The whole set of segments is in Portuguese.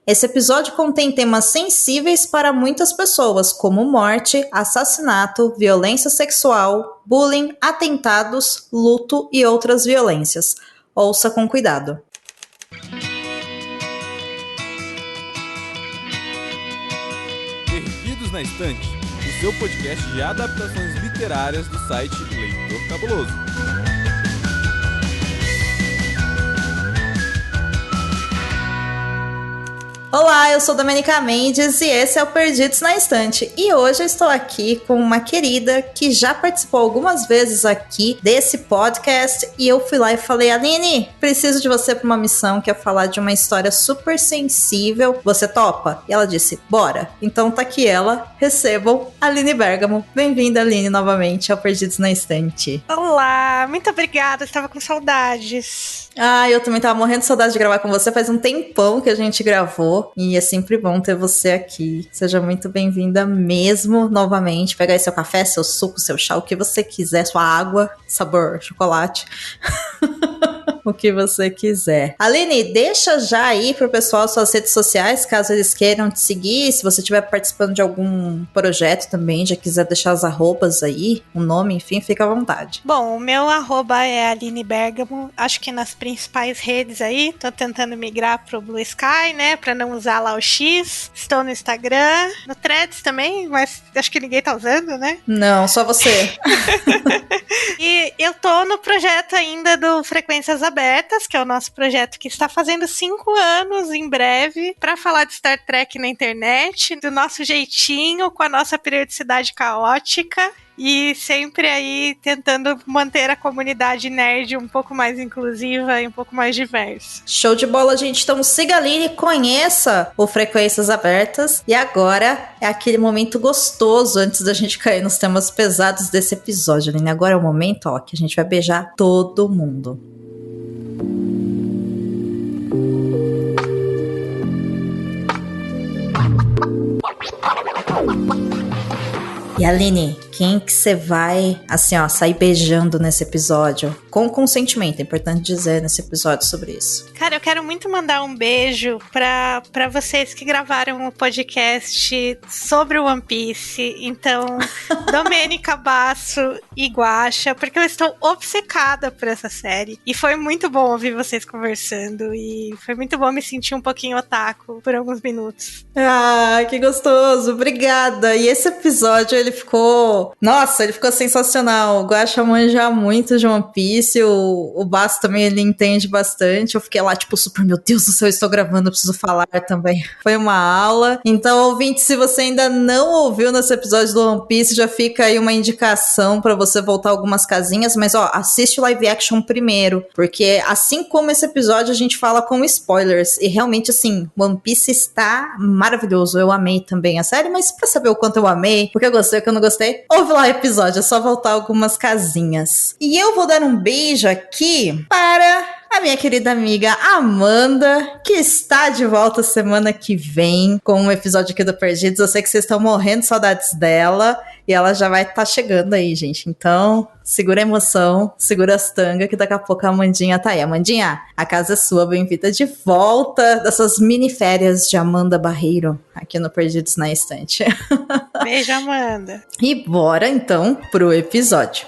Esse episódio contém temas sensíveis para muitas pessoas, como morte, assassinato, violência sexual, bullying, atentados, luto e outras violências. Ouça com cuidado. Perdidos na Estante, o seu podcast de adaptações literárias do site Leitor Cabuloso. Olá, eu sou Domenica Mendes e esse é o Perdidos na Estante. E hoje eu estou aqui com uma querida que já participou algumas vezes aqui desse podcast. E eu fui lá e falei, Aline, preciso de você para uma missão que é falar de uma história super sensível. Você topa? E ela disse, bora. Então tá aqui ela, recebam Aline Bergamo. Bem-vinda, Aline, novamente ao Perdidos na Estante. Olá, muito obrigada, estava com saudades. Ah, eu também tava morrendo de saudade de gravar com você. Faz um tempão que a gente gravou e é sempre bom ter você aqui. Seja muito bem-vinda mesmo, novamente. Pega aí seu café, seu suco, seu chá, o que você quiser, sua água, sabor chocolate. O que você quiser. Aline, deixa já aí pro pessoal suas redes sociais, caso eles queiram te seguir. Se você estiver participando de algum projeto também, já quiser deixar as arrobas aí, o nome, enfim, fica à vontade. Bom, o meu arroba é Aline Bergamo, acho que nas principais redes aí. Tô tentando migrar pro Blue Sky, né, pra não usar lá o X. Estou no Instagram, no Threads também, mas acho que ninguém tá usando, né? Não, só você. E eu tô no projeto ainda do Frequências Abertas, que é o nosso projeto que está fazendo 5 anos em breve, para falar de Star Trek na internet, do nosso jeitinho, com a nossa periodicidade caótica. E sempre aí tentando manter a comunidade nerd um pouco mais inclusiva e um pouco mais diversa. Show de bola, gente. Então siga a Aline, conheça o Frequências Abertas. E agora é aquele momento gostoso antes da gente cair nos temas pesados desse episódio, Aline. Agora é o momento, ó, que a gente vai beijar todo mundo. E Aline, quem que você vai, assim, ó, sair beijando nesse episódio? Com consentimento, é importante dizer nesse episódio sobre isso. Cara, eu quero muito mandar um beijo pra vocês que gravaram o podcast sobre o One Piece. Então, Domenica Basso e Guaxa, porque eu estou obcecada por essa série. E foi muito bom ouvir vocês conversando. E foi muito bom me sentir um pouquinho otaku por alguns minutos. Ah, que gostoso, obrigada. E esse episódio, ele ficou sensacional. O Guaxa manja muito de One Piece, o Basso também, ele entende bastante. Eu fiquei lá, tipo, super, meu Deus do céu, eu estou gravando, eu preciso falar também. Foi uma aula. Então, ouvinte, se você ainda não ouviu nesse episódio do One Piece, já fica aí uma indicação pra você voltar algumas casinhas, mas ó, assiste o live action primeiro, porque assim como esse episódio, a gente fala com spoilers, e realmente, assim, One Piece está maravilhoso. Eu amei também a série, mas pra saber o quanto eu amei, o que eu gostei, o que eu não gostei, ouve lá o episódio, é só voltar algumas casinhas. E eu vou dar um beijo aqui para a minha querida amiga Amanda, que está de volta semana que vem com um episódio aqui do Perdidos. Eu sei que vocês estão morrendo de saudades dela e ela já vai estar chegando aí, gente. Então, segura a emoção, segura as tangas, que daqui a pouco a Amandinha tá aí. Amandinha, a casa é sua, bem-vinda de volta dessas mini férias de Amanda Barreiro aqui no Perdidos na Estante. Beijo, Amanda. E bora então pro episódio.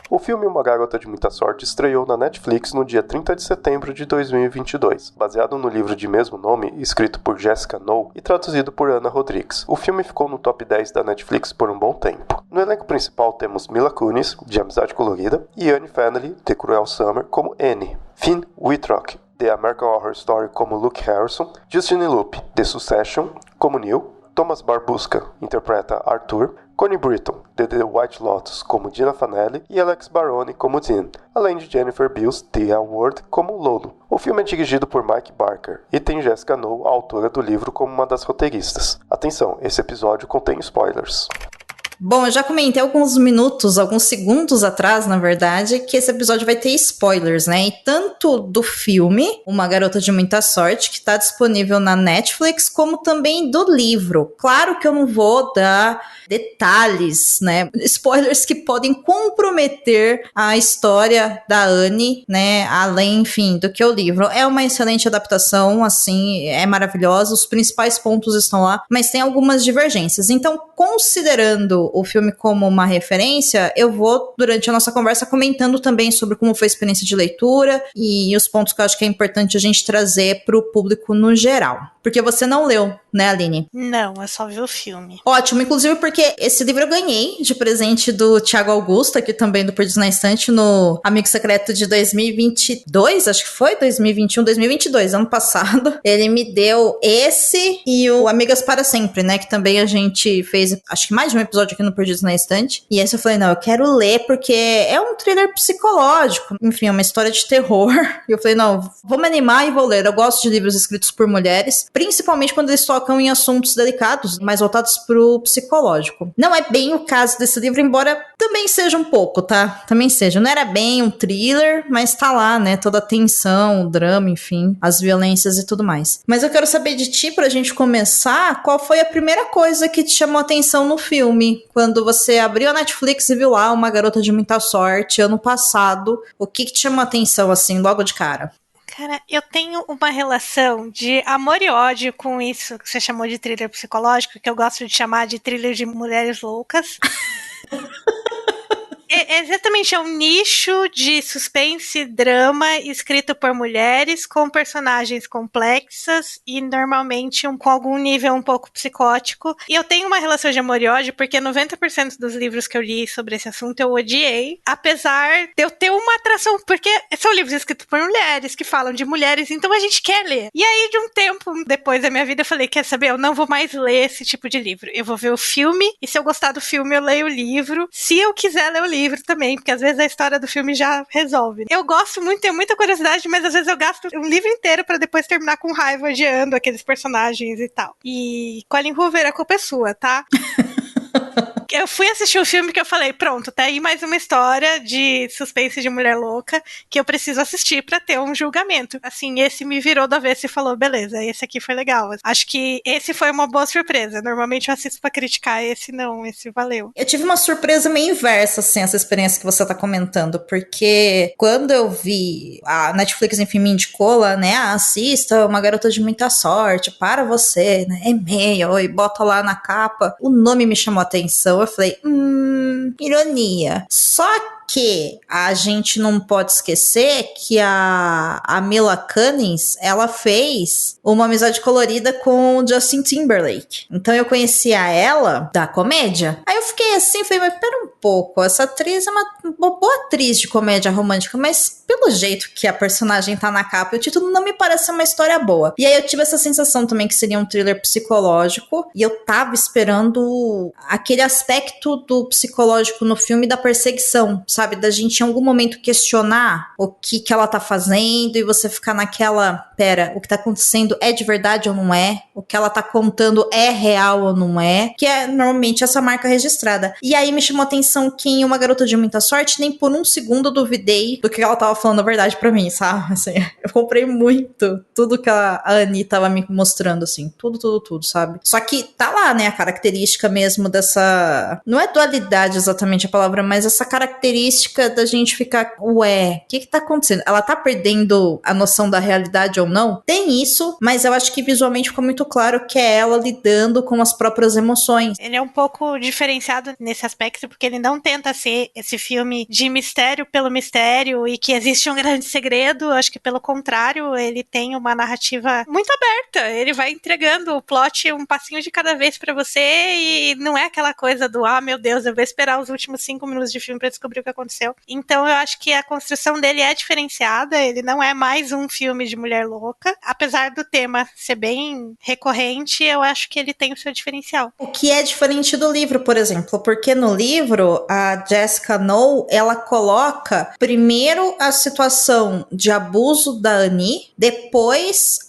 O filme Uma Garota de Muita Sorte estreou na Netflix no dia 30 de setembro de 2022, baseado no livro de mesmo nome, escrito por Jessica Knoll e traduzido por Ana Rodrigues. O filme ficou no top 10 da Netflix por um bom tempo. No elenco principal temos Mila Kunis, de Amizade Colorida, e Anne Fennelly, de Cruel Summer, como Annie, Finn Wittrock, de American Horror Story, como Luke Harrison, Justine Lupe, de Succession, como Neil, Thomas Barbuska interpreta Arthur, Connie Britton, de The White Lotus, como Dina Fanelli, e Alex Baroni como Dean, além de Jennifer Beals, Tia Ward, como Lolo. O filme é dirigido por Mike Barker e tem Jessica Knoll, a autora do livro, como uma das roteiristas. Atenção, esse episódio contém spoilers. Bom, eu já comentei alguns segundos atrás, na verdade, que esse episódio vai ter spoilers, né? E tanto do filme, Uma Garota de Muita Sorte, que tá disponível na Netflix, como também do livro. Claro que eu não vou dar detalhes, né? Spoilers que podem comprometer a história da Anne, né? Além, enfim, do que o livro. É uma excelente adaptação, assim, é maravilhosa. Os principais pontos estão lá, mas tem algumas divergências. Então, considerando o filme como uma referência, eu vou, durante a nossa conversa, comentando também sobre como foi a experiência de leitura e os pontos que eu acho que é importante a gente trazer para o público no geral. Porque você não leu, né, Aline? Não, eu só vi o filme. Ótimo, inclusive porque esse livro eu ganhei de presente do Thiago Augusto, aqui também do Perdidos na Estante, no Amigo Secreto de 2022, acho que foi, 2021, 2022, ano passado. Ele me deu esse e o Amigas para Sempre, né, que também a gente fez, acho que mais de um episódio aqui no Perdidos na Estante. E esse eu falei, não, eu quero ler porque é um thriller psicológico, enfim, é uma história de terror. E eu falei, não, vou me animar e vou ler. Eu gosto de livros escritos por mulheres, principalmente quando eles tocam em assuntos delicados, mais voltados pro psicológico. Não é bem o caso desse livro, embora também seja um pouco, tá? Também seja. Não era bem um thriller, mas tá lá, né? Toda a tensão, o drama, enfim, as violências e tudo mais. Mas eu quero saber de ti, pra gente começar, qual foi a primeira coisa que te chamou a atenção no filme? Quando você abriu a Netflix e viu lá Uma Garota de Muita Sorte, ano passado, o que te chamou a atenção, assim, logo de cara? Cara, eu tenho uma relação de amor e ódio com isso que você chamou de thriller psicológico, que eu gosto de chamar de thriller de mulheres loucas. Exatamente, é um nicho de suspense e drama escrito por mulheres com personagens complexas e normalmente com algum nível um pouco psicótico. E eu tenho uma relação de amor e ódio porque 90% dos livros que eu li sobre esse assunto eu odiei, apesar de eu ter uma atração, porque são livros escritos por mulheres, que falam de mulheres, então a gente quer ler. E aí, de um tempo depois da minha vida, eu falei, quer saber, eu não vou mais ler esse tipo de livro. Eu vou ver o filme, e se eu gostar do filme, eu leio o livro. Se eu quiser ler o livro também, porque às vezes a história do filme já resolve. Eu gosto muito, tenho muita curiosidade, mas às vezes eu gasto um livro inteiro pra depois terminar com raiva, odiando aqueles personagens e tal. E Colin Hoover, a culpa é sua, tá? Eu fui assistir o filme que eu falei, pronto, tá aí mais uma história de suspense de mulher louca que eu preciso assistir pra ter um julgamento. Assim, esse me virou do avesso e falou, beleza, esse aqui foi legal. Acho que esse foi uma boa surpresa. Normalmente eu assisto pra criticar, esse não, esse valeu. Eu tive uma surpresa meio inversa, assim, essa experiência que você tá comentando, porque quando eu vi, a Netflix, enfim, me indicou lá, né, assista Uma Garota de Muita Sorte, para você, né, e-mail, e bota lá na capa, o nome me chamou a atenção. Eu falei, ironia. Só que a gente não pode esquecer que a Mila Kunis, ela fez Uma Amizade Colorida com o Justin Timberlake. Então eu conhecia ela da comédia. Aí eu fiquei assim, falei, mas pera um pouco, essa atriz é uma boa atriz de comédia romântica, mas pelo jeito que a personagem tá na capa e o título não me parece uma história boa. E aí eu tive essa sensação também que seria um thriller psicológico, e eu tava esperando aquele aspecto do psicológico no filme da perseguição, sabe? Da gente em algum momento questionar o que ela tá fazendo e você ficar naquela, pera, o que tá acontecendo é de verdade ou não é? O que ela tá contando é real ou não é? Que é normalmente essa marca registrada. E aí me chamou a atenção que em Uma Garota de Muita Sorte, nem por um segundo eu duvidei do que ela tava falando a verdade pra mim, sabe? Assim, eu comprei muito tudo que a Annie tava me mostrando, assim, tudo, sabe? Só que tá lá, né, a característica mesmo dessa, não é dualidade exatamente a palavra, mas essa característica da gente ficar, ué, o que tá acontecendo? Ela tá perdendo a noção da realidade ou não? Tem isso, mas eu acho que visualmente ficou muito claro que é ela lidando com as próprias emoções. Ele é um pouco diferenciado nesse aspecto, porque ele não tenta ser esse filme de mistério pelo mistério e que existe um grande segredo. Acho que pelo contrário, ele tem uma narrativa muito aberta. Ele vai entregando o plot um passinho de cada vez pra você e não é aquela coisa do, meu Deus, eu vou esperar os últimos 5 minutos de filme pra descobrir o que aconteceu. Então eu acho que a construção dele é diferenciada, ele não é mais um filme de mulher louca. Apesar do tema ser bem recorrente, eu acho que ele tem o seu diferencial. O que é diferente do livro, por exemplo, porque no livro, a Jessica Knoll, ela coloca primeiro a situação de abuso da Annie, depois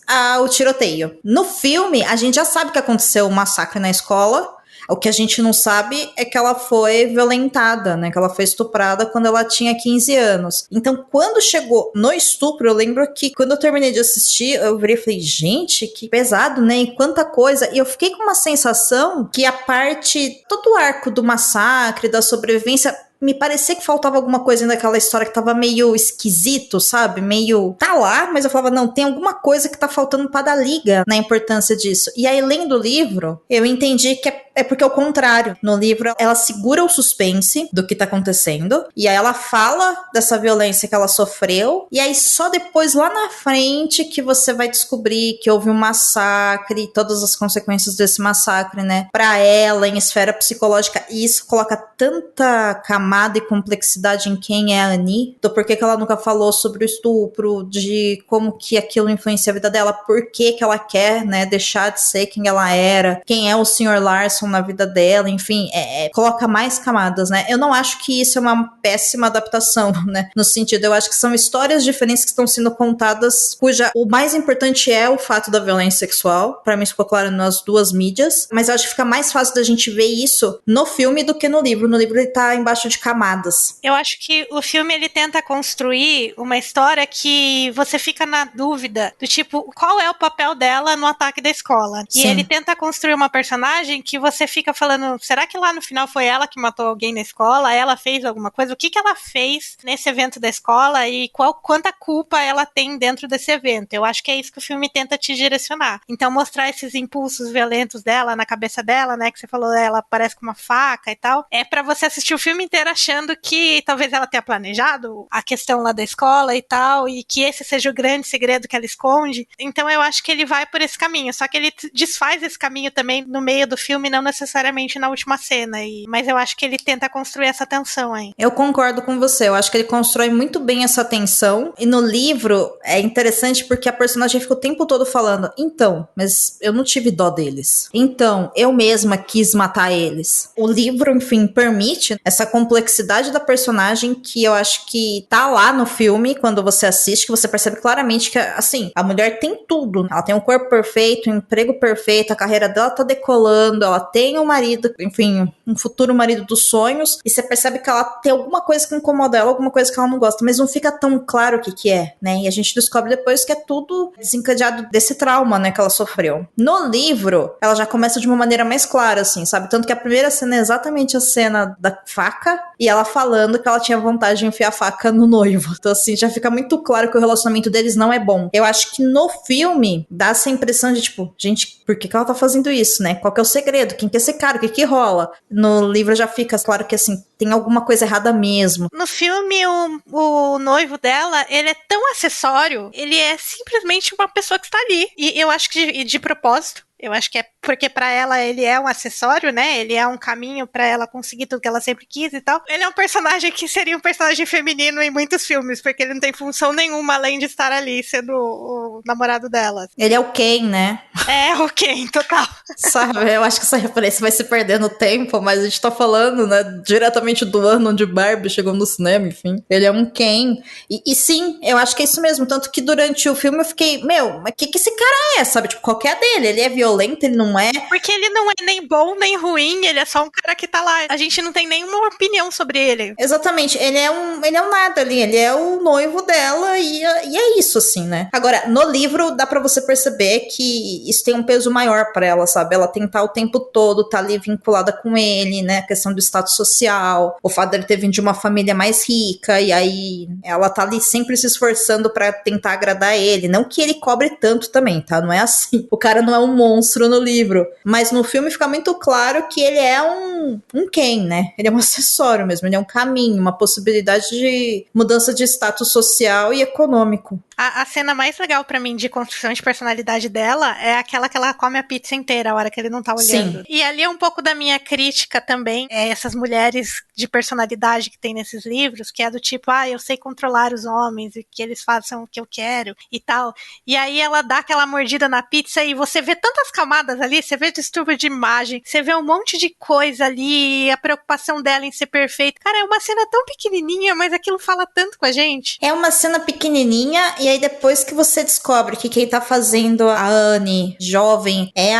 o tiroteio. No filme, a gente já sabe que aconteceu um massacre na escola. O que a gente não sabe é que ela foi violentada, né? Que ela foi estuprada quando ela tinha 15 anos. Então, quando chegou no estupro, eu lembro que quando eu terminei de assistir, eu virei e falei, gente, que pesado, né? E quanta coisa. E eu fiquei com uma sensação que a parte, todo o arco do massacre, da sobrevivência, me parecia que faltava alguma coisa naquela história que tava meio esquisito, sabe? Meio, tá lá, mas eu falava, não, tem alguma coisa que tá faltando pra dar liga na importância disso. E aí, lendo o livro, eu entendi que é porque é o contrário. No livro, ela segura o suspense do que tá acontecendo, e aí ela fala dessa violência que ela sofreu, e aí só depois, lá na frente, que você vai descobrir que houve um massacre, e todas as consequências desse massacre, né? Pra ela, em esfera psicológica, e isso coloca tanta camada e complexidade em quem é a Annie, do porquê que ela nunca falou sobre o estupro, de como que aquilo influencia a vida dela, por que ela quer, né, deixar de ser quem ela era, quem é o Sr. Larson na vida dela, enfim, coloca mais camadas, né? Eu não acho que isso é uma péssima adaptação, né? No sentido, eu acho que são histórias diferentes que estão sendo contadas, cuja o mais importante é o fato da violência sexual, pra mim ficou claro nas duas mídias, mas eu acho que fica mais fácil da gente ver isso no filme do que no livro. No livro ele tá embaixo de camadas. Eu acho que o filme ele tenta construir uma história que você fica na dúvida do tipo, qual é o papel dela no ataque da escola? Sim. E ele tenta construir uma personagem que você fica falando, será que lá no final foi ela que matou alguém na escola? Ela fez alguma coisa? O que ela fez nesse evento da escola e quanta culpa ela tem dentro desse evento? Eu acho que é isso que o filme tenta te direcionar. Então mostrar esses impulsos violentos dela na cabeça dela, né, que você falou, ela parece com uma faca e tal, é pra você assistir o filme inteiro achando que talvez ela tenha planejado a questão lá da escola e tal, e que esse seja o grande segredo que ela esconde. Então eu acho que ele vai por esse caminho, só que ele desfaz esse caminho também no meio do filme, não necessariamente na última cena, mas eu acho que ele tenta construir essa tensão aí. Eu concordo com você, eu acho que ele constrói muito bem essa tensão, e no livro é interessante porque a personagem fica o tempo todo falando, então, mas eu não tive dó deles. Então, eu mesma quis matar eles. O livro, enfim, permite essa complexidade da personagem que eu acho que tá lá no filme, quando você assiste, que você percebe claramente que, assim, a mulher tem tudo. Ela tem um corpo perfeito, um emprego perfeito, a carreira dela tá decolando, ela tem um marido, enfim, um futuro marido dos sonhos, e você percebe que ela tem alguma coisa que incomoda ela, alguma coisa que ela não gosta, mas não fica tão claro o que é, né? E a gente descobre depois que é tudo desencadeado desse trauma, né, que ela sofreu. No livro, ela já começa de uma maneira mais clara, assim, sabe? Tanto que a primeira cena é exatamente a cena da faca, e ela falando que ela tinha vontade de enfiar a faca no noivo. Então, assim, já fica muito claro que o relacionamento deles não é bom. Eu acho que no filme dá essa impressão de, tipo, gente, por que ela tá fazendo isso, né? Qual que é o segredo? Quem que é esse cara? O que que rola? No livro já fica claro que, assim, tem alguma coisa errada mesmo. No filme, o noivo dela, ele é tão acessório, ele é simplesmente uma pessoa que está ali. E eu acho que de propósito. Eu acho que é porque pra ela ele é um acessório, né? Ele é um caminho pra ela conseguir tudo que ela sempre quis e tal. Ele é um personagem que seria um personagem feminino em muitos filmes, porque ele não tem função nenhuma além de estar ali sendo o namorado dela. Ele é o Ken, né? É, o Ken, total. Sabe, eu acho que essa referência vai se perder no tempo, mas a gente tá falando, né, diretamente do ano onde Barbie chegou no cinema, enfim. Ele é um Ken. E sim, eu acho que é isso mesmo. Tanto que durante o filme eu fiquei, meu, mas que esse cara é, sabe? Tipo, qual que é a dele? Ele é violento, ele não é? Porque ele não é nem bom nem ruim, ele é só um cara que tá lá. A gente não tem nenhuma opinião sobre ele. Exatamente, ele é um nada ali, ele é o noivo dela e é isso, assim, né? Agora, no livro dá pra você perceber que isso tem um peso maior pra ela, sabe? Ela tentar o tempo todo tá ali vinculada com ele, né? A questão do status social, o fato dele ter vindo de uma família mais rica, e aí ela tá ali sempre se esforçando pra tentar agradar ele. Não que ele cobre tanto também, tá? Não é assim. O cara não é um monstro no livro. Mas no filme fica muito claro que ele é um Ken, né? Ele é um acessório mesmo, ele é um caminho, uma possibilidade de mudança de status social e econômico. A cena mais legal pra mim de construção de personalidade dela é aquela que ela come a pizza inteira a hora que ele não tá olhando. Sim. E ali é um pouco da minha crítica também, essas mulheres de personalidade que tem nesses livros, que é do tipo, eu sei controlar os homens e que eles façam o que eu quero e tal. E aí ela dá aquela mordida na pizza e você vê tantas camadas ali, você vê distúrbio de imagem, você vê um monte de coisa ali, a preocupação dela em ser perfeita. Cara, é uma cena tão pequenininha, mas aquilo fala tanto com a gente. É uma cena pequenininha e aí depois que você descobre que quem tá fazendo a Annie jovem é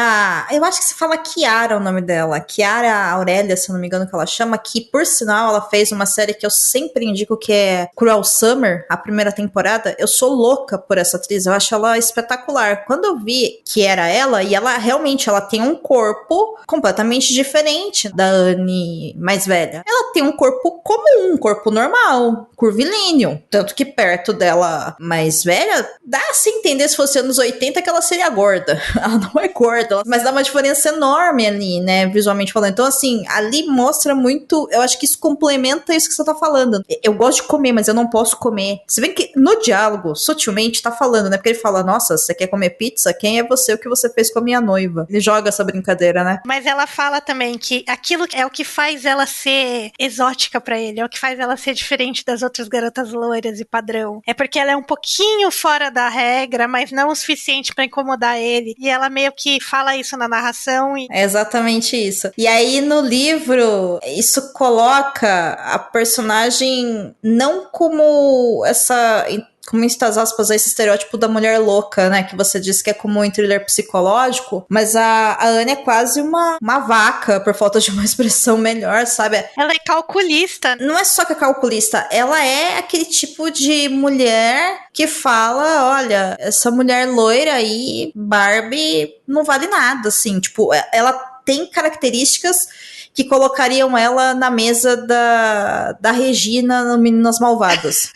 eu acho que se fala Chiara o nome dela. Chiara Aurélia, se eu não me engano que ela chama, que por sinal ela fez uma série que eu sempre indico que é Cruel Summer, a primeira temporada. Eu sou louca por essa atriz, eu acho ela espetacular. Quando eu vi que era ela, e ela realmente ela tem um corpo completamente diferente da Annie mais velha. Ela tem um corpo comum, um corpo normal, curvilíneo. Tanto que perto dela mais velha, dá a se entender se fosse anos 80 que ela seria gorda. Ela não é gorda, mas dá uma diferença enorme ali, né, visualmente falando. Então, assim, ali mostra muito, eu acho que isso complementa isso que você tá falando. Eu gosto de comer, mas eu não posso comer. Se bem que no diálogo, sutilmente, tá falando, né, porque ele fala, nossa, você quer comer pizza? Quem é você? O que você fez com a minha noiva? Ele joga essa brincadeira, né? Mas ela fala também que aquilo é o que faz ela ser exótica pra ele, é o que faz ela ser diferente das outras garotas loiras e padrão. É porque ela é um pouquinho fora da regra, mas não o suficiente pra incomodar ele. E ela meio que fala isso na narração. É exatamente isso. E aí no livro, isso coloca a personagem não como essa... como estas aspas, esse estereótipo da mulher louca, né, que você disse que é comum em thriller psicológico, mas a Anne é quase uma vaca, por falta de uma expressão melhor, sabe? Ela é calculista. Não é só que é calculista, ela é aquele tipo de mulher que fala, olha, essa mulher loira aí, Barbie, não vale nada, assim, tipo, ela tem características que colocariam ela na mesa da Regina no Meninas Malvadas.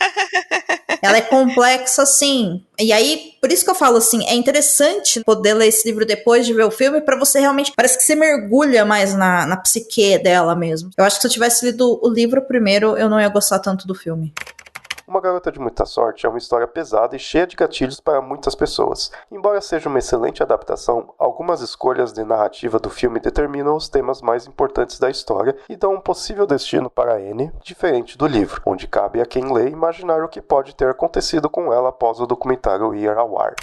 Ela é complexa, assim. E aí, por isso que eu falo assim, é interessante poder ler esse livro depois de ver o filme, pra você realmente, parece que você mergulha mais na psique dela mesmo. Eu acho que se eu tivesse lido o livro primeiro, eu não ia gostar tanto do filme. Uma Garota de Muita Sorte é uma história pesada e cheia de gatilhos para muitas pessoas. Embora seja uma excelente adaptação, algumas escolhas de narrativa do filme determinam os temas mais importantes da história e dão um possível destino para Anne, diferente do livro, onde cabe a quem lê imaginar o que pode ter acontecido com ela após o documentário ir ao ar.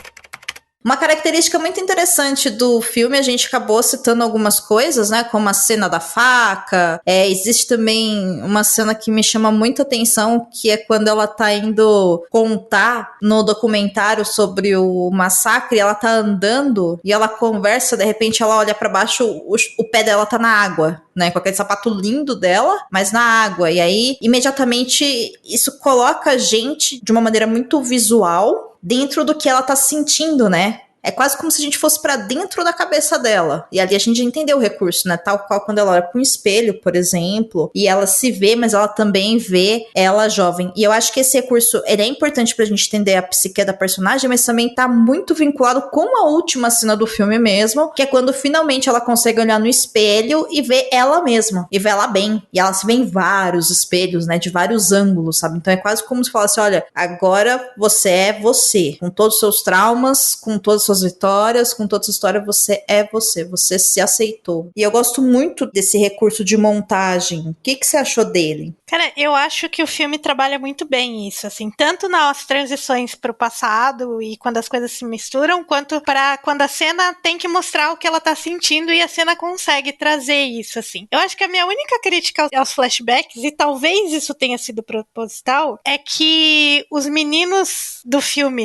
Uma característica muito interessante do filme, a gente acabou citando algumas coisas, né, como a cena da faca, existe também uma cena que me chama muita atenção, que é quando ela tá indo contar no documentário sobre o massacre, ela tá andando e ela conversa, de repente ela olha pra baixo, o pé dela tá na água, né, com aquele sapato lindo dela, mas na água, e aí imediatamente isso coloca a gente de uma maneira muito visual dentro do que ela tá sentindo, né? É quase como se a gente fosse pra dentro da cabeça dela. E ali a gente já entendeu o recurso, né? Tal qual quando ela olha pra um espelho, por exemplo, e ela se vê, mas ela também vê ela jovem. E eu acho que esse recurso, ele é importante pra gente entender a psique da personagem, mas também tá muito vinculado com a última cena do filme mesmo, que é quando finalmente ela consegue olhar no espelho e ver ela mesma. E ver ela bem. E ela se vê em vários espelhos, né? De vários ângulos, sabe? Então é quase como se falasse, olha, agora você é você. Com todos os seus traumas, com todas as suas vitórias, com toda essa história, você é você se aceitou. E eu gosto muito desse recurso de montagem. O que você achou dele? Cara, eu acho que o filme trabalha muito bem isso, assim, tanto nas transições pro passado e quando as coisas se misturam, quanto para quando a cena tem que mostrar o que ela tá sentindo e a cena consegue trazer isso, assim. Eu acho que a minha única crítica aos flashbacks, e talvez isso tenha sido proposital, é que os meninos do filme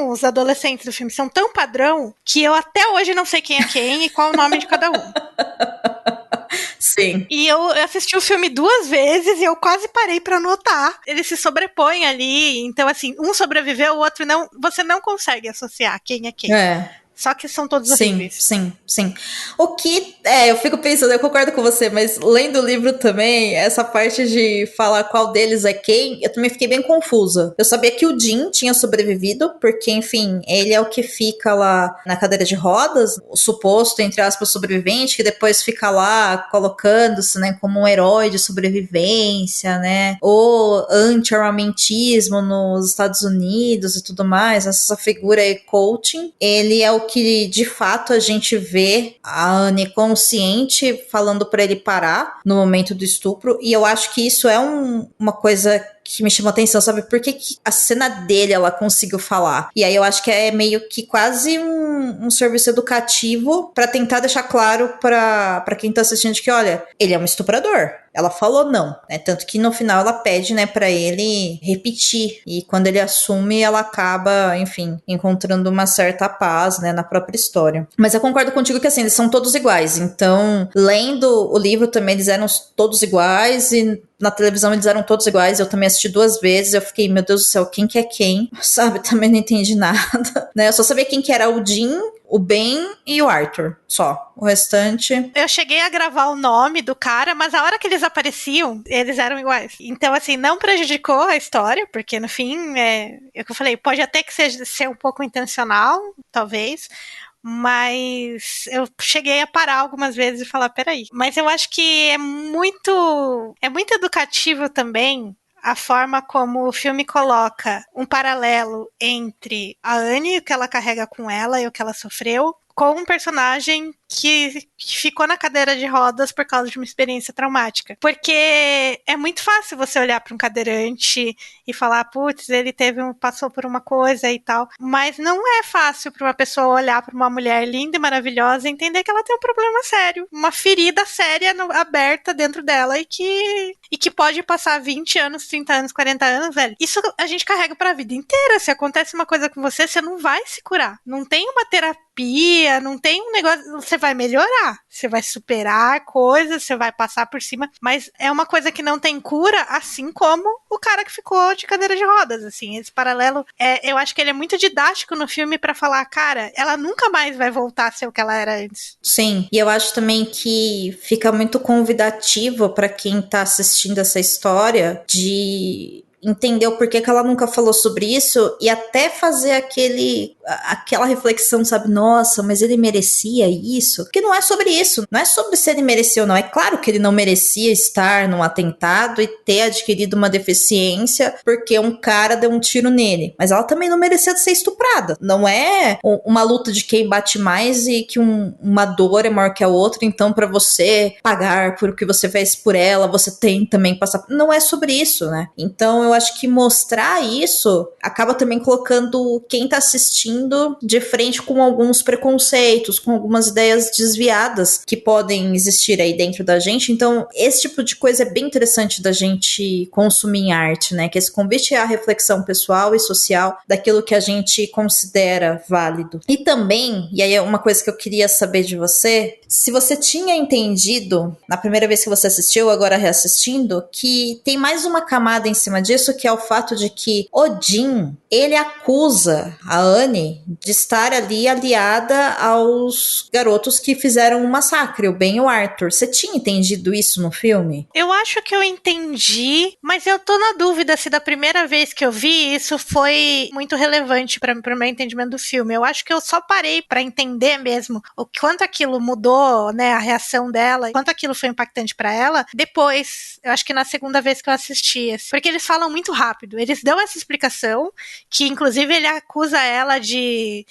os adolescentes do filme são tão padrão que eu até hoje não sei quem é quem e qual o nome de cada um. Sim. E eu assisti o filme 2 vezes e eu quase parei pra anotar. Eles se sobrepõem ali, então assim, um sobreviveu, o outro não. Você não consegue associar quem é quem. Só que são todos horríveis. Sim. O que, eu fico pensando, eu concordo com você, mas lendo o livro também, essa parte de falar qual deles é quem, eu também fiquei bem confusa. Eu sabia que o Jim tinha sobrevivido, porque, enfim, ele é o que fica lá na cadeira de rodas, o suposto, entre aspas, sobrevivente, que depois fica lá colocando-se, né, como um herói de sobrevivência, né, ou anti-armamentismo nos Estados Unidos e tudo mais, essa figura aí, coaching, ele é o que, de fato, a gente vê a Anne consciente falando pra ele parar no momento do estupro. E eu acho que isso é uma coisa que me chamou atenção, sabe? Por que a cena dele ela conseguiu falar? E aí eu acho que é meio que quase um serviço educativo pra tentar deixar claro pra quem tá assistindo que, olha, ele é um estuprador. Ela falou não, né? Tanto que no final ela pede, né, pra ele repetir. E quando ele assume, ela acaba, enfim, encontrando uma certa paz, né, na própria história. Mas eu concordo contigo que, assim, eles são todos iguais. Então, lendo o livro também, eles eram todos iguais e na televisão eles eram todos iguais. Eu também assisti 2 vezes. Eu fiquei, meu Deus do céu, quem que é quem? Sabe? Também não entendi nada, né? Eu só sabia quem que era o Jim, o Ben e o Arthur. Só. O restante... Eu cheguei a gravar o nome do cara, mas a hora que eles apareciam, eles eram iguais. Então, assim, não prejudicou a história, porque no fim, é o que eu falei, pode até que ser um pouco intencional, talvez, mas eu cheguei a parar algumas vezes e falar, peraí. Mas eu acho que é muito educativo também a forma como o filme coloca um paralelo entre a Anne, o que ela carrega com ela e o que ela sofreu, com um personagem que ficou na cadeira de rodas por causa de uma experiência traumática. Porque é muito fácil você olhar para um cadeirante e falar, putz, ele passou por uma coisa e tal. Mas não é fácil para uma pessoa olhar para uma mulher linda e maravilhosa e entender que ela tem um problema sério, uma ferida séria aberta dentro dela e que pode passar 20 anos, 30 anos, 40 anos, velho. Isso a gente carrega para a vida inteira. Se acontece uma coisa com você, você não vai se curar. Não tem uma terapia, não tem um negócio... Você vai melhorar, você vai superar coisas, você vai passar por cima, mas é uma coisa que não tem cura, assim como o cara que ficou de cadeira de rodas, assim, esse paralelo, eu acho que ele é muito didático no filme pra falar, cara, ela nunca mais vai voltar a ser o que ela era antes. Sim, e eu acho também que fica muito convidativo pra quem tá assistindo essa história de entender o porquê que ela nunca falou sobre isso e até fazer aquela reflexão, sabe? Nossa, mas ele merecia isso? Porque não é sobre isso, não é sobre se ele mereceu ou não. É claro que ele não merecia estar num atentado e ter adquirido uma deficiência porque um cara deu um tiro nele. Mas ela também não merecia ser estuprada. Não é uma luta de quem bate mais e que uma dor é maior que a outra, então pra você pagar por o que você fez por ela, você tem também que passar... Não é sobre isso, né? Então eu acho que mostrar isso acaba também colocando quem tá assistindo de frente com alguns preconceitos, com algumas ideias desviadas que podem existir aí dentro da gente. Então, esse tipo de coisa é bem interessante da gente consumir em arte, né? Que esse convite é a reflexão pessoal e social daquilo que a gente considera válido. E também, e aí é uma coisa que eu queria saber de você, se você tinha entendido, na primeira vez que você assistiu, agora reassistindo, que tem mais uma camada em cima disso, que é o fato de que Odin, ele acusa a Anne de estar ali aliada aos garotos que fizeram o massacre, o Ben e o Arthur. Você tinha entendido isso no filme? Eu acho que eu entendi, mas eu tô na dúvida se da primeira vez que eu vi isso foi muito relevante para o meu entendimento do filme. Eu acho que eu só parei para entender mesmo o quanto aquilo mudou, né, a reação dela, quanto aquilo foi impactante para ela, depois, eu acho que na segunda vez que eu assisti. Porque eles falam muito rápido. Eles dão essa explicação, que inclusive ele acusa ela de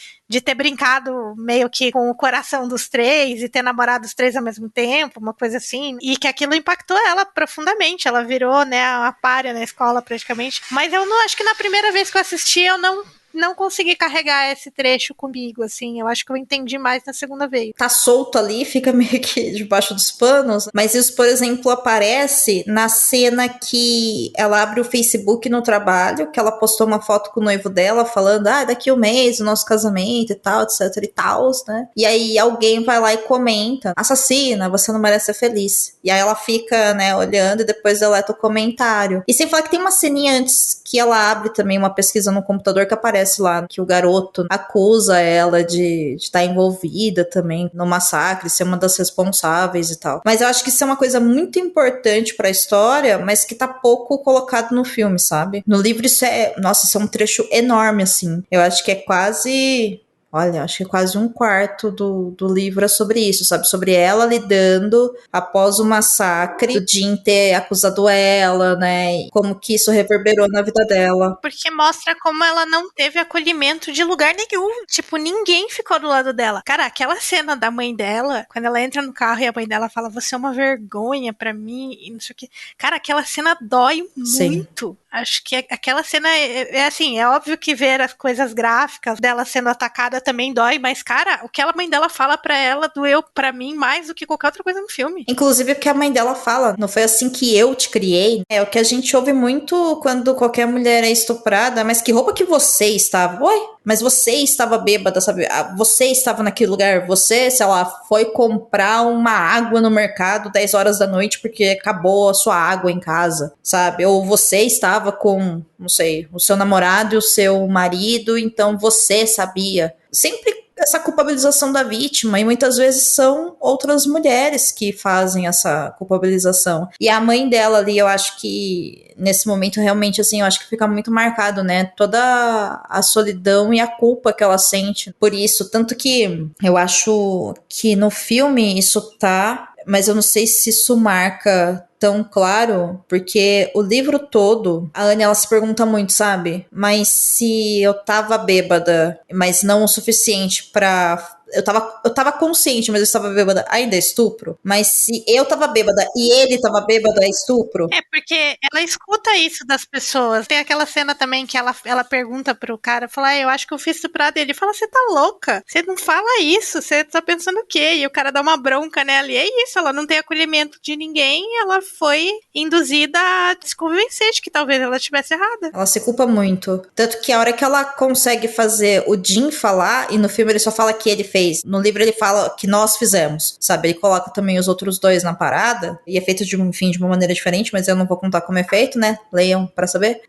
ter brincado meio que com o coração dos 3 e ter namorado os 3 ao mesmo tempo, uma coisa assim, e que aquilo impactou ela profundamente. Ela virou, né, uma pária na escola praticamente. Mas eu não acho que na primeira vez que eu assisti eu não consegui carregar esse trecho comigo, assim. Eu acho que eu entendi mais na segunda vez. Tá solto ali, fica meio que debaixo dos panos. Mas isso, por exemplo, aparece na cena que ela abre o Facebook no trabalho, que ela postou uma foto com o noivo dela, falando, daqui um mês, o nosso casamento e tal, etc e tal, né? E aí alguém vai lá e comenta, assassina, você não merece ser feliz. E aí ela fica, né, olhando e depois deleta o comentário. E sem falar que tem uma ceninha antes que ela abre também uma pesquisa no computador que aparece lá que o garoto acusa ela de estar envolvida também no massacre, ser uma das responsáveis e tal. Mas eu acho que isso é uma coisa muito importante pra história, mas que tá pouco colocado no filme, sabe? No livro isso é um trecho enorme, assim. Eu acho que é quase olha, acho que quase um quarto do livro é sobre isso, sabe? Sobre ela lidando após o massacre, o Jim ter acusado ela, né? E como que isso reverberou na vida dela. Porque mostra como ela não teve acolhimento de lugar nenhum. Tipo, ninguém ficou do lado dela. Cara, aquela cena da mãe dela, quando ela entra no carro e a mãe dela fala, você é uma vergonha pra mim, e não sei o que. Cara, aquela cena dói muito. Sim. Acho que aquela cena é assim, é óbvio que ver as coisas gráficas dela sendo atacada também dói, mas, cara, o que a mãe dela fala pra ela doeu pra mim mais do que qualquer outra coisa no filme. Inclusive o que a mãe dela fala, não foi assim que eu te criei. É o que a gente ouve muito quando qualquer mulher é estuprada, mas que roupa que você estava? Oi? Mas você estava bêbada, sabe? Você estava naquele lugar. Você, sei lá, foi comprar uma água no mercado 10 horas da noite porque acabou a sua água em casa, sabe? Ou você estava com, não sei, o seu namorado e o seu marido, então você sabia. Sempre essa culpabilização da vítima, e muitas vezes são outras mulheres que fazem essa culpabilização. E a mãe dela ali, eu acho que nesse momento realmente, assim, eu acho que fica muito marcado, né? Toda a solidão e a culpa que ela sente por isso. Tanto que eu acho que no filme isso tá, mas eu não sei se isso marca tão claro, porque o livro todo, a Anne, ela se pergunta muito, sabe? Mas se eu tava bêbada, mas não o suficiente pra... Eu tava consciente, mas eu estava bêbada, ainda é estupro? Mas se eu tava bêbada e ele tava bêbado, é estupro? É, porque ela escuta isso das pessoas. Tem aquela cena também que ela pergunta pro cara, fala, eu acho que eu fui estuprada. Ele fala, você tá louca? Você não fala isso, você tá pensando o quê? E o cara dá uma bronca nela, e é isso, ela não tem acolhimento de ninguém, ela foi induzida a se convencer de que talvez ela estivesse errada. Ela se culpa muito. Tanto que a hora que ela consegue fazer o Jim falar, e no filme ele só fala que ele fez, no livro ele fala que nós fizemos, sabe? Ele coloca também os outros dois na parada, e é feito de uma maneira diferente, mas eu não vou contar como é feito, né? Leiam pra saber.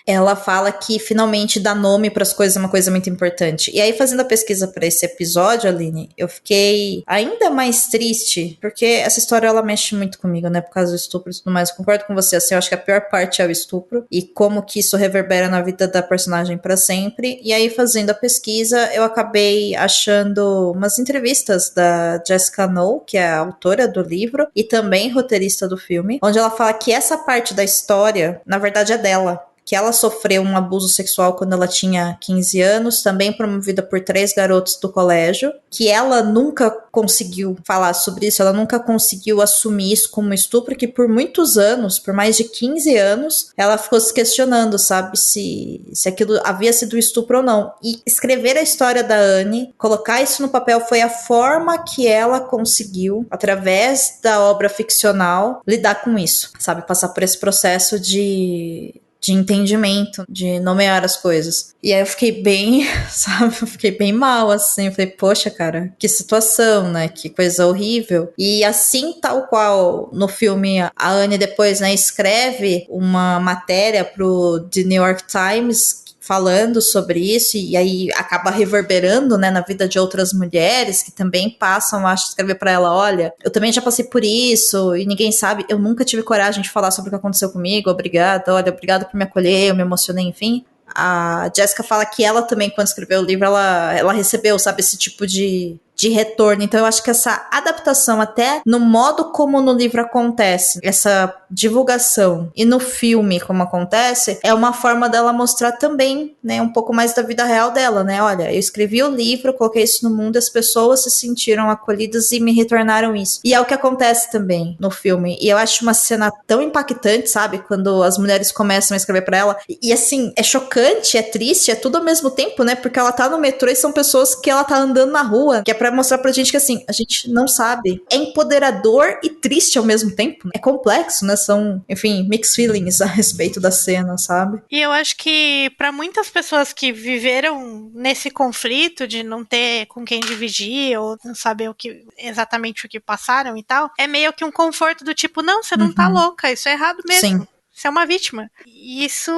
Ela fala que finalmente dar nome pras coisas é uma coisa muito importante. E aí, fazendo a pesquisa pra esse episódio, Aline, eu fiquei ainda mais triste, porque essa história, ela mexe muito comigo, né? Por causa do estupro e tudo mais. Eu concordo com você, assim, eu acho que a pior parte é o estupro, e como que isso reverbera na vida da personagem pra sempre. E aí, fazendo a pesquisa, eu acabei achando umas entrevistas da Jessica Knoll, que é a autora do livro, e também roteirista do filme, onde ela fala que essa parte da história, na verdade, é dela. Que ela sofreu um abuso sexual quando ela tinha 15 anos, também promovida por 3 garotos do colégio, que ela nunca conseguiu falar sobre isso, ela nunca conseguiu assumir isso como estupro, que por muitos anos, por mais de 15 anos, ela ficou se questionando, sabe, se aquilo havia sido estupro ou não. E escrever a história da Anne, colocar isso no papel, foi a forma que ela conseguiu, através da obra ficcional, lidar com isso, sabe, passar por esse processo de entendimento, de nomear as coisas. E aí eu fiquei bem, sabe, eu fiquei bem mal, assim, eu falei, poxa, cara, que situação, né, que coisa horrível. E assim, tal qual no filme, a Anne depois, né, escreve uma matéria pro The New York Times, falando sobre isso, e aí acaba reverberando, né, na vida de outras mulheres que também passam, acho, a escrever pra ela, olha, eu também já passei por isso, e ninguém sabe, eu nunca tive coragem de falar sobre o que aconteceu comigo, obrigada, olha, obrigada por me acolher, eu me emocionei, enfim. A Jessica fala que ela também, quando escreveu o livro, ela recebeu, sabe, esse tipo de retorno. Então eu acho que essa adaptação, até no modo como no livro acontece, essa divulgação, e no filme como acontece, é uma forma dela mostrar também, né, um pouco mais da vida real dela, né, olha, eu escrevi o livro, coloquei isso no mundo, as pessoas se sentiram acolhidas e me retornaram isso. E é o que acontece também no filme, e eu acho uma cena tão impactante, sabe, quando as mulheres começam a escrever pra ela, e assim, é chocante, é triste, é tudo ao mesmo tempo, né, porque ela tá no metrô e são pessoas que ela tá andando na rua, que é pra mostrar pra gente que, assim, a gente não sabe. É empoderador e triste ao mesmo tempo. É complexo, né? São, enfim, mixed feelings a respeito da cena, sabe? E eu acho que para muitas pessoas que viveram nesse conflito de não ter com quem dividir ou não saber exatamente o que passaram e tal, é meio que um conforto do tipo, não, você não tá louca, isso é errado mesmo. Sim. Você é uma vítima. E isso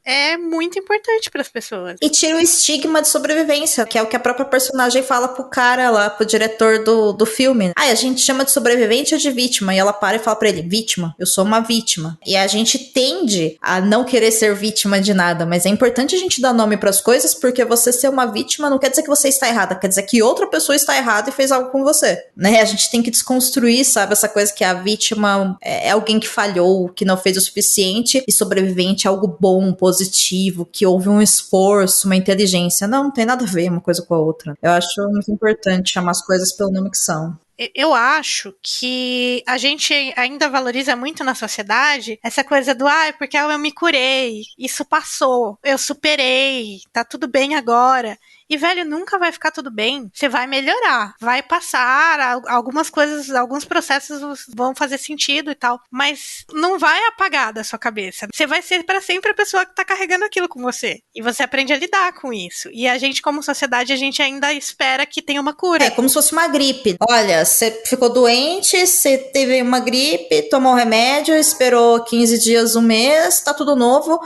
é muito importante para as pessoas. E tira o estigma de sobrevivência, que é o que a própria personagem fala pro cara lá, pro diretor do filme. A gente chama de sobrevivente ou de vítima? E ela para e fala pra ele, vítima, eu sou uma vítima. E a gente tende a não querer ser vítima de nada, mas é importante a gente dar nome pras coisas, porque você ser uma vítima não quer dizer que você está errada, quer dizer que outra pessoa está errada e fez algo com você, né? A gente tem que desconstruir, sabe, essa coisa que a vítima é alguém que falhou, que não fez o suficiente, e sobrevivente é algo bom, positivo, que houve um esforço, uma inteligência. Não tem nada a ver uma coisa com a outra. Eu acho muito importante chamar as coisas pelo nome que são. Eu acho que a gente ainda valoriza muito na sociedade essa coisa do porque eu me curei, isso passou, eu superei, tá tudo bem agora. E, velho, nunca vai ficar tudo bem. Você vai melhorar, vai passar, algumas coisas, alguns processos vão fazer sentido e tal, mas não vai apagar da sua cabeça. Você vai ser para sempre a pessoa que tá carregando aquilo com você. E você aprende a lidar com isso. E a gente, como sociedade, a gente ainda espera que tenha uma cura. É como se fosse uma gripe. Olha, você ficou doente, você teve uma gripe, tomou um remédio, esperou 15 dias, um mês, tá tudo novo.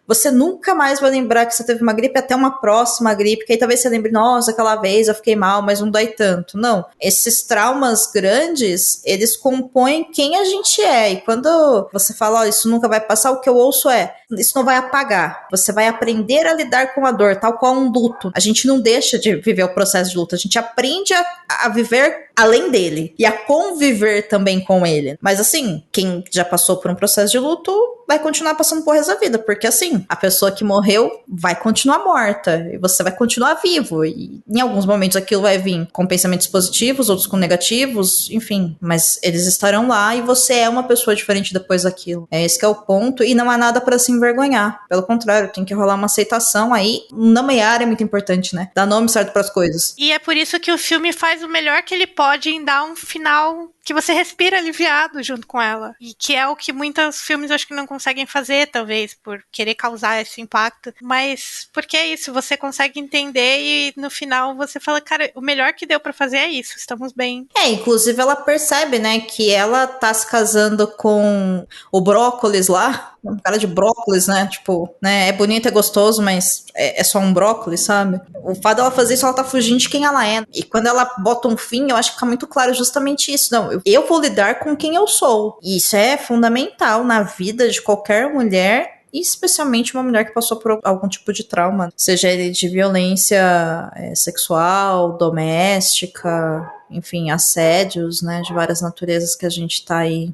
Você nunca mais vai lembrar que você teve uma gripe até uma próxima gripe, que aí talvez você lembre, nossa, aquela vez eu fiquei mal, mas não dói tanto. Não. Esses traumas grandes, eles compõem quem a gente é. E quando você fala, olha, isso nunca vai passar, o que eu ouço é, isso não vai apagar. Você vai aprender a lidar com a dor, tal qual um luto. A gente não deixa de viver o processo de luto, a gente aprende a viver além dele e a conviver também com ele. Mas assim, quem já passou por um processo de luto vai continuar passando por resto da vida, porque assim, a pessoa que morreu vai continuar morta e você vai continuar vivo, e em alguns momentos aquilo vai vir com pensamentos positivos, outros com negativos, enfim, mas eles estarão lá e você é uma pessoa diferente depois daquilo. É esse que é o ponto, e não há nada pra se envergonhar, pelo contrário, tem que rolar uma aceitação aí. Nomear é muito importante, né? Dar nome certo pras coisas. E é por isso que o filme faz o melhor que ele pode em dar um final que você respira aliviado junto com ela. E que é o que muitos filmes acho que não conseguem fazer, talvez, por querer causar esse impacto. Mas porque é isso, você consegue entender e no final você fala, cara, o melhor que deu pra fazer é isso, estamos bem. Inclusive ela percebe, né, que ela tá se casando com o brócolis lá, um cara de brócolis, né, tipo, né, é bonito, é gostoso, mas é só um brócolis, sabe? O fato dela fazer isso, ela tá fugindo de quem ela é. E quando ela bota um fim, eu acho que fica muito claro justamente isso. Não, eu vou lidar com quem eu sou. E isso é fundamental na vida de qualquer mulher, e especialmente uma mulher que passou por algum tipo de trauma, seja ele de violência sexual, doméstica, enfim, assédios, né, de várias naturezas que a gente tá aí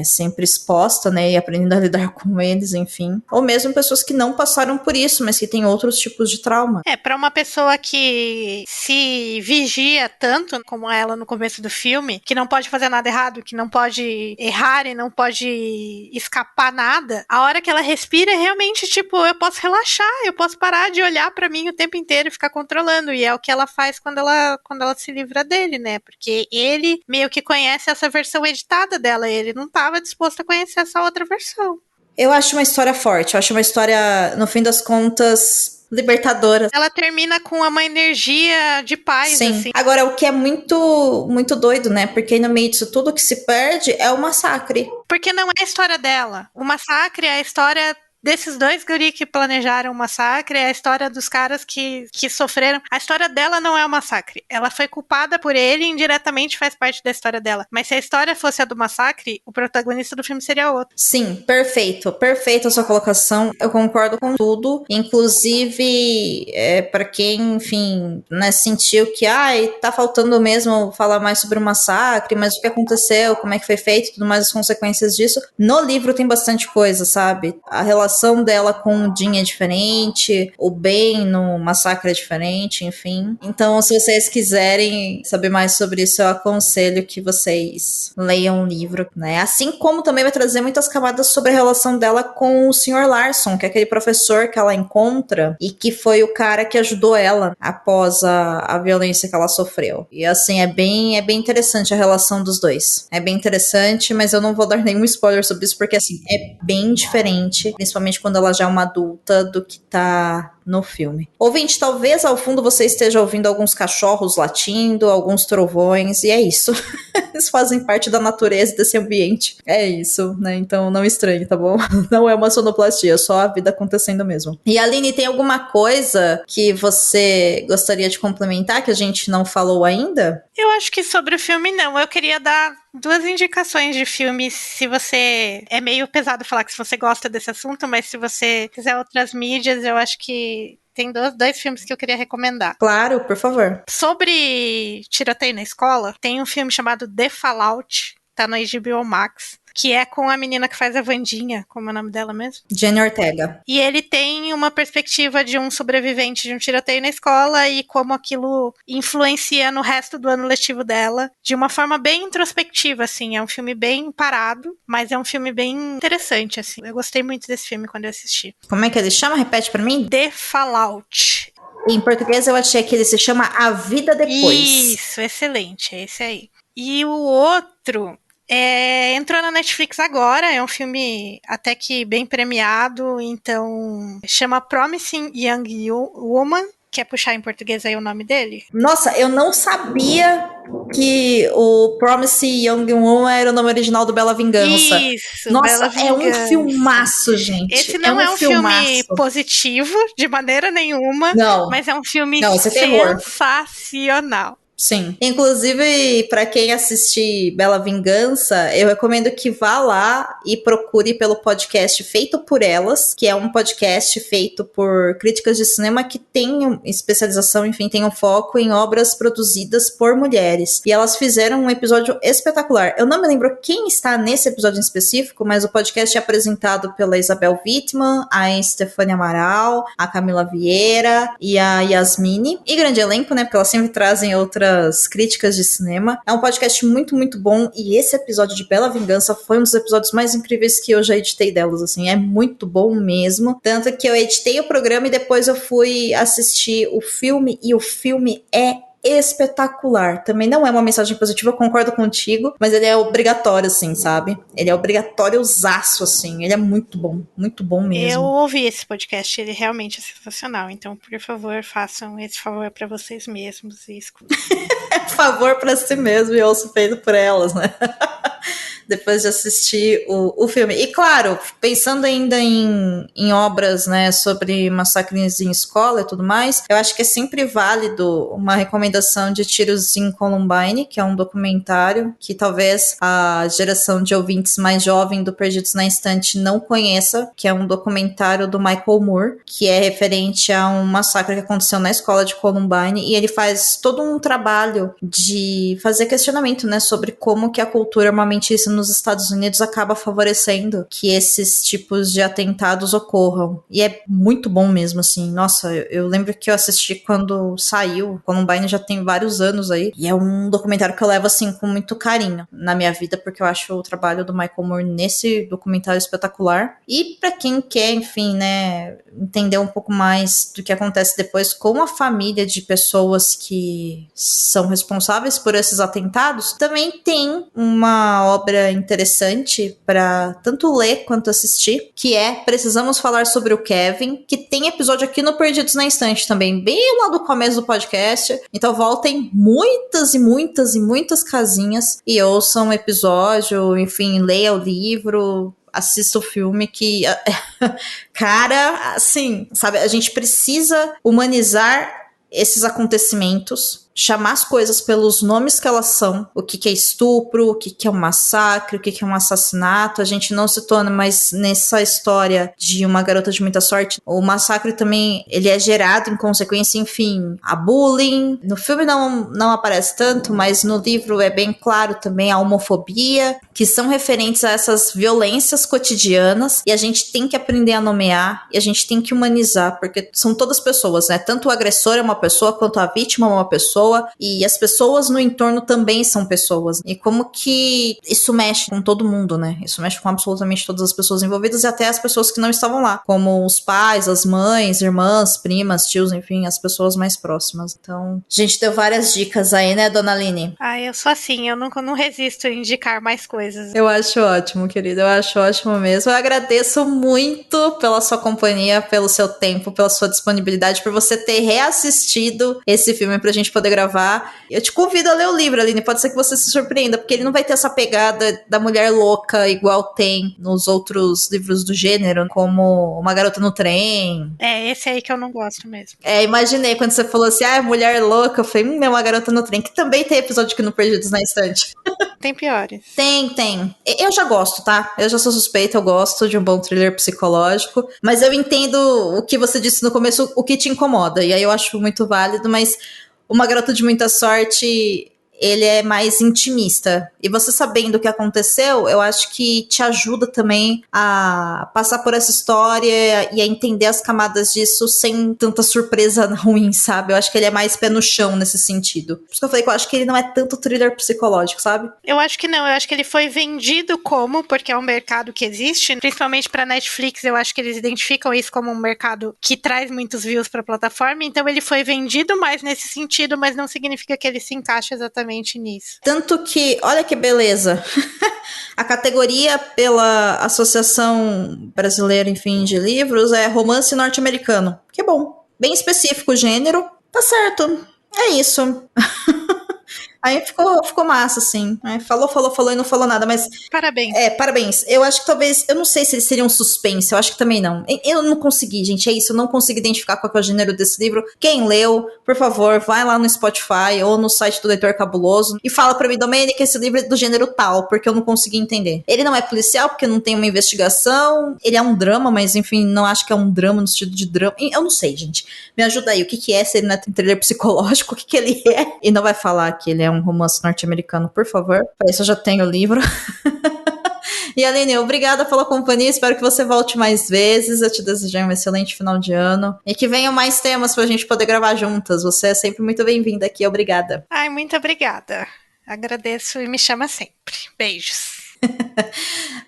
sempre exposta, né, e aprendendo a lidar com eles, enfim. Ou mesmo pessoas que não passaram por isso, mas que têm outros tipos de trauma. Pra uma pessoa que se vigia tanto como ela no começo do filme, que não pode fazer nada errado, que não pode errar e não pode escapar nada, a hora que ela respira, realmente, tipo, eu posso relaxar, eu posso parar de olhar pra mim o tempo inteiro e ficar controlando, e é o que ela faz quando ela se livra dele, né, porque ele meio que conhece essa versão editada dela, ele não estava disposto a conhecer essa outra versão. Eu acho uma história forte, eu acho uma história, no fim das contas, libertadora. Ela termina com uma energia de paz, sim. Assim. Agora, o que é muito, muito doido, né? Porque no meio disso tudo, o que se perde é o massacre. Porque não é a história dela. O massacre é a história desses dois guri que planejaram o massacre, é a história dos caras que sofreram. A história dela não é o massacre. Ela foi culpada por ele e indiretamente faz parte da história dela. Mas se a história fosse a do massacre, o protagonista do filme seria outro. Sim, perfeito. Perfeita a sua colocação. Eu concordo com tudo. Inclusive, para quem, enfim, né, sentiu que tá faltando mesmo falar mais sobre o massacre, mas o que aconteceu, como é que foi feito, tudo mais, as consequências disso. No livro tem bastante coisa, sabe? A relação dela com o Jim é diferente, o Ben no massacre é diferente, enfim. Então, se vocês quiserem saber mais sobre isso, eu aconselho que vocês leiam o livro, né? Assim como também vai trazer muitas camadas sobre a relação dela com o Sr. Larson, que é aquele professor que ela encontra e que foi o cara que ajudou ela após a violência que ela sofreu. E assim, é bem interessante a relação dos dois. É bem interessante, mas eu não vou dar nenhum spoiler sobre isso, porque assim, é bem diferente, principalmente quando ela já é uma adulta, do que tá no filme. Ouvinte, talvez ao fundo você esteja ouvindo alguns cachorros latindo, alguns trovões, e é isso. Eles fazem parte da natureza desse ambiente. É isso, né? Então não estranhe, tá bom? Não é uma sonoplastia, é só a vida acontecendo mesmo. E Aline, tem alguma coisa que você gostaria de complementar que a gente não falou ainda? Eu acho que sobre o filme não. Eu queria dar 2 indicações de filmes, se você... É meio pesado falar que se você gosta desse assunto, mas se você quiser outras mídias, eu acho que tem 2 filmes que eu queria recomendar. Claro, por favor. Sobre tiroteio na escola, tem um filme chamado The Fallout, tá no HBO Max, que é com a menina que faz a Wandinha, como é o nome dela mesmo? Jenny Ortega. E ele tem uma perspectiva de um sobrevivente de um tiroteio na escola e como aquilo influencia no resto do ano letivo dela, de uma forma bem introspectiva, assim. É um filme bem parado, mas é um filme bem interessante, assim. Eu gostei muito desse filme quando eu assisti. Como é que ele chama? Repete pra mim. The Fallout. Em português eu achei que ele se chama A Vida Depois. Isso, excelente, é esse aí. E o outro... entrou na Netflix agora, é um filme até que bem premiado, então chama Promising Young Woman. Quer puxar em português aí o nome dele? Nossa, eu não sabia que o Promising Young Woman era o nome original do Bela Vingança. Isso, Nossa, Bela Vingança. É um filmaço, gente. Esse não é um filme positivo, de maneira nenhuma, não. Mas é um filme terror. Sensacional. Sim. Inclusive, pra quem assistir Bela Vingança, eu recomendo que vá lá e procure pelo podcast Feito por Elas, que é um podcast feito por críticas de cinema que tem especialização, enfim, tem um foco em obras produzidas por mulheres. E elas fizeram um episódio espetacular. Eu não me lembro quem está nesse episódio em específico, mas o podcast é apresentado pela Isabel Wittmann, a Stefania Amaral, a Camila Vieira e a Yasmine. E grande elenco, né? Porque elas sempre trazem outras críticas de cinema. É um podcast muito, muito bom, e esse episódio de Bela Vingança foi um dos episódios mais incríveis que eu já editei delas, assim, é muito bom mesmo, tanto que eu editei o programa e depois eu fui assistir o filme, e o filme é espetacular. Também não é uma mensagem positiva, eu concordo contigo, mas ele é obrigatório, assim, sabe? Ele é obrigatóriozaço, assim. Ele é muito bom mesmo. Eu ouvi esse podcast, ele realmente é sensacional. Então, por favor, façam esse favor pra vocês mesmos e escutem. Favor pra si mesmo e ouço feito por elas, né? Depois de assistir o filme. E claro, pensando ainda em obras, né, sobre massacres em escola e tudo mais, eu acho que é sempre válido uma recomendação de Tiros em Columbine, que é um documentário que talvez a geração de ouvintes mais jovem do Perdidos na Estante não conheça, que é um documentário do Michael Moore, que é referente a um massacre que aconteceu na escola de Columbine, e ele faz todo um trabalho de fazer questionamento, né, sobre como que a cultura armamentista nos Estados Unidos acaba favorecendo que esses tipos de atentados ocorram. E é muito bom mesmo, assim. Nossa, eu lembro que eu assisti quando saiu. Columbine já tem vários anos aí. E é um documentário que eu levo, assim, com muito carinho na minha vida, porque eu acho o trabalho do Michael Moore nesse documentário espetacular. E pra quem quer, enfim, né, entender um pouco mais do que acontece depois com a família de pessoas que são responsáveis por esses atentados, também tem uma obra interessante para tanto ler quanto assistir, que é Precisamos Falar sobre o Kevin, que tem episódio aqui no Perdidos na Estante também, bem lá do começo do podcast. Então voltem muitas e muitas e muitas casinhas e ouçam o episódio, enfim, leia o livro, assista o filme, que cara, assim, sabe, a gente precisa humanizar esses acontecimentos, chamar as coisas pelos nomes que elas são, o que é estupro, o que é um massacre, o que é um assassinato. A gente não se torna mais nessa história de uma garota de muita sorte. O massacre também, ele é gerado em consequência, enfim, a bullying. No filme não aparece tanto, mas no livro é bem claro também a homofobia, que são referentes a essas violências cotidianas, e a gente tem que aprender a nomear, e a gente tem que humanizar, porque são todas pessoas, né? Tanto o agressor é uma pessoa, quanto a vítima é uma pessoa, pessoa, e as pessoas no entorno também são pessoas. E como que isso mexe com todo mundo, né? Isso mexe com absolutamente todas as pessoas envolvidas e até as pessoas que não estavam lá, como os pais, as mães, irmãs, primas, tios, enfim, as pessoas mais próximas. Então, a gente deu várias dicas aí, né, dona Aline? Eu sou assim, eu não resisto a indicar mais coisas. Eu acho ótimo, querida, eu acho ótimo mesmo. Eu agradeço muito pela sua companhia, pelo seu tempo, pela sua disponibilidade, por você ter reassistido esse filme pra gente poder gravar. Eu te convido a ler o livro, Aline, pode ser que você se surpreenda, porque ele não vai ter essa pegada da mulher louca igual tem nos outros livros do gênero, como Uma Garota no Trem. Esse aí que eu não gosto mesmo. Imaginei quando você falou assim, mulher louca, eu falei, é Uma Garota no Trem, que também tem episódio que não Perdidos na Estante. Tem piores. Tem. Eu já gosto, tá? Eu já sou suspeita, eu gosto de um bom thriller psicológico, mas eu entendo o que você disse no começo, o que te incomoda, e aí eu acho muito válido, mas Uma Garota de Muita Sorte, ele é mais intimista. E você sabendo o que aconteceu, eu acho que te ajuda também a passar por essa história e a entender as camadas disso sem tanta surpresa ruim, sabe? Eu acho que ele é mais pé no chão nesse sentido. Por isso que eu falei que eu acho que ele não é tanto thriller psicológico, sabe? Eu acho que não, eu acho que ele foi vendido como, porque é um mercado que existe, principalmente pra Netflix, eu acho que eles identificam isso como um mercado que traz muitos views pra plataforma, então ele foi vendido mais nesse sentido, mas não significa que ele se encaixa exatamente nisso. Tanto que, olha que beleza, a categoria pela Associação Brasileira, enfim, de livros é romance norte-americano. Que bom. Bem específico o gênero. Tá certo. É isso. Aí ficou massa, assim. Falou e não falou nada, mas... Parabéns. Parabéns. Eu acho que talvez... Eu não sei se ele seria um suspense, eu acho que também não. Eu não consegui, gente, é isso. Eu não consegui identificar qual é o gênero desse livro. Quem leu, por favor, vai lá no Spotify ou no site do Leitor Cabuloso e fala pra mim, Domênica, esse livro é do gênero tal, porque eu não consegui entender. Ele não é policial, porque não tem uma investigação. Ele é um drama, mas, enfim, não acho que é um drama no sentido de drama. Eu não sei, gente. Me ajuda aí. O que é? Se ele não é thriller psicológico, o que ele é? E não vai falar que ele é um romance norte-americano, por favor. Para isso eu já tenho o livro. E Aline, obrigada pela companhia, espero que você volte mais vezes, eu te desejo um excelente final de ano e que venham mais temas pra gente poder gravar juntas, você é sempre muito bem-vinda aqui, obrigada. Muito obrigada, agradeço e me chama sempre, beijos.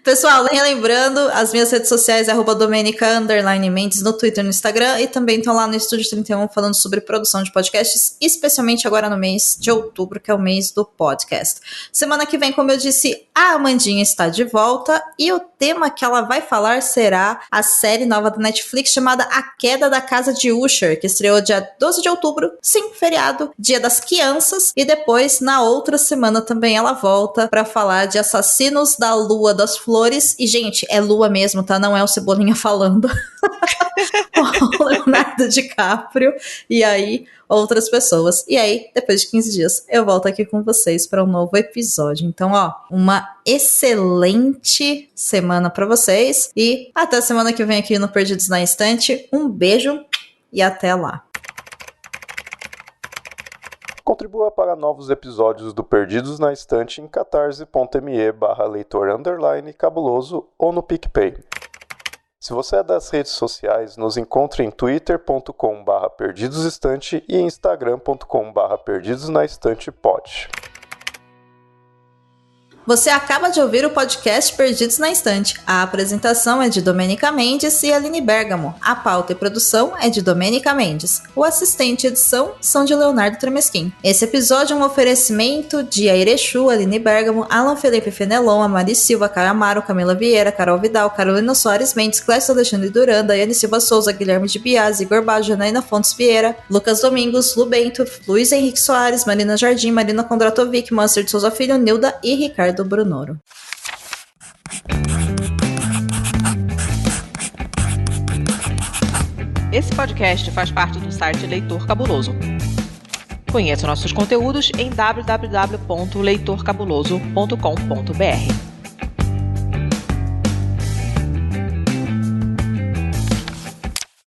Pessoal, relembrando, as minhas redes sociais é @Domenica_Mendes no Twitter e no Instagram, e também estão lá no Estúdio 31 falando sobre produção de podcasts, especialmente agora no mês de outubro, que é o mês do podcast. Semana que vem, como eu disse, a Amandinha está de volta e o tema que ela vai falar será a série nova da Netflix chamada A Queda da Casa de Usher, que estreou dia 12 de outubro, sim, feriado, Dia das Crianças, e depois, na outra semana também ela volta para falar de Assassinos da Lua das Flores, e gente, é Lua mesmo, tá? Não é o Cebolinha falando. O Leonardo DiCaprio, e aí outras pessoas. E aí, depois de 15 dias, eu volto aqui com vocês para um novo episódio. Então, uma excelente semana para vocês, e até semana que vem aqui no Perdidos na Estante. Um beijo e até lá. Contribua para novos episódios do Perdidos na Estante em catarse.me/leitor_cabuloso ou no PicPay. Se você é das redes sociais, nos encontre em twitter.com/perdidosestante e instagram.com/perdidosnaestantepod. Você acaba de ouvir o podcast Perdidos na Estante. A apresentação é de Domênica Mendes e Aline Bergamo. A pauta e produção é de Domênica Mendes. O assistente e edição são de Leonardo Tremesquim. Esse episódio é um oferecimento de Airechu, Aline Bergamo, Alan Felipe Fenelon, Amari Silva, Caio Amaro, Camila Vieira, Carol Vidal, Carolina Soares Mendes, Clécio Alexandre Duran, Daiane Silva Souza, Guilherme de Biasi, Igor Baggio, Janaína Fontes Vieira, Lucas Domingos, Lu Bento, Luiz Henrique Soares, Marina Jardim, Marina Kondratovic, Mancer de Souza Filho, Nilda e Ricardo Brunoro. Esse podcast faz parte do site Leitor Cabuloso. Conheça nossos conteúdos em www.leitorcabuloso.com.br.